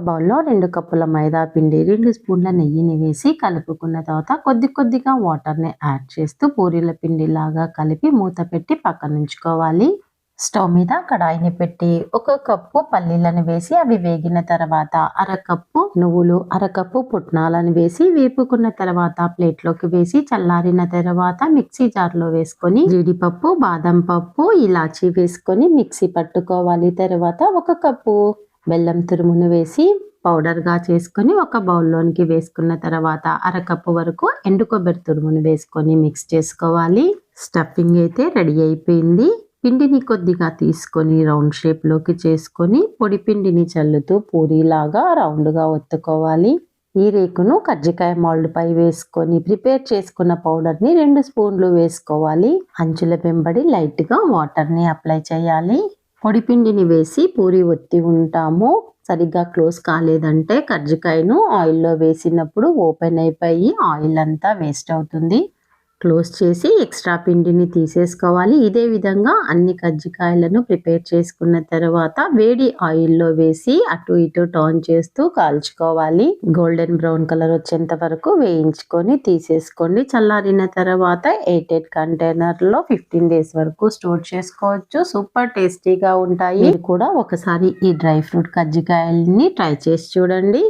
బౌల్లో 2 కప్పుల మైదా పిండి, 2 స్పూన్ల నెయ్యిని వేసి కలుపుకున్న తర్వాత కొద్దిగా వాటర్ని యాడ్ చేస్తూ పూరీల పిండిలాగా కలిపి మూత పెట్టి పక్కనుంచుకోవాలి. స్టవ్ మీద కడాయిని పెట్టి 1 కప్పు పల్లీలను వేసి అవి వేగిన తర్వాత అరకప్పు నువ్వులు, అరకప్పు పుట్నాలను వేసి వేపుకున్న తర్వాత ప్లేట్లోకి వేసి చల్లారిన తర్వాత మిక్సీ జార్లో వేసుకొని జీడిపప్పు, బాదం పప్పు, ఇలాచీ వేసుకొని మిక్సీ పట్టుకోవాలి. తర్వాత 1 కప్పు బెల్లం తురుమును వేసి పౌడర్గా చేసుకొని ఒక బౌల్లోనికి వేసుకున్న తర్వాత అరకప్పు వరకు ఎండు కొబ్బరి తురుమును వేసుకొని మిక్స్ చేసుకోవాలి. స్టఫింగ్ అయితే రెడీ అయిపోయింది. పిండిని కొద్దిగా తీసుకొని రౌండ్ షేప్లోకి చేసుకొని పొడి పిండిని చల్లుతూ పూరీలాగా రౌండ్గా ఒత్తుకోవాలి. ఈ రేకును కజ్జికాయ మౌల్డ్ పై వేసుకొని ప్రిపేర్ చేసుకున్న పౌడర్ని 2 స్పూన్లు వేసుకోవాలి. అంచుల వెంబడి లైట్గా వాటర్ని అప్లై చేయాలి. పొడి పిండిని వేసి పూరి ఒత్తి ఉంటాము. సరిగ్గా క్లోజ్ కాలేదంటే కజ్జికాయను ఆయిల్లో వేసినప్పుడు ఓపెన్ అయిపోయి ఆయిల్ అంతా వేస్ట్ అవుతుంది. క్లోజ్ చేసి ఎక్స్ట్రా పిండిని తీసేసుకోవాలి. ఇదే విధంగా అన్ని కజ్జికాయలను ప్రిపేర్ చేసుకున్న తర్వాత వేడి ఆయిల్లో వేసి అటు ఇటు టర్న్ చేస్తూ కాల్చుకోవాలి. గోల్డెన్ బ్రౌన్ కలర్ వచ్చేంత వరకు వేయించుకొని తీసేసుకోండి. చల్లారిన తర్వాత ఎయిర్టైట్ కంటైనర్లో 15 డేస్ వరకు స్టోర్ చేసుకోవచ్చు. సూపర్ టేస్టీగా ఉంటాయి. మీరు కూడా ఒకసారి ఈ డ్రై ఫ్రూట్ కజ్జికాయల్ని ట్రై చేసి చూడండి.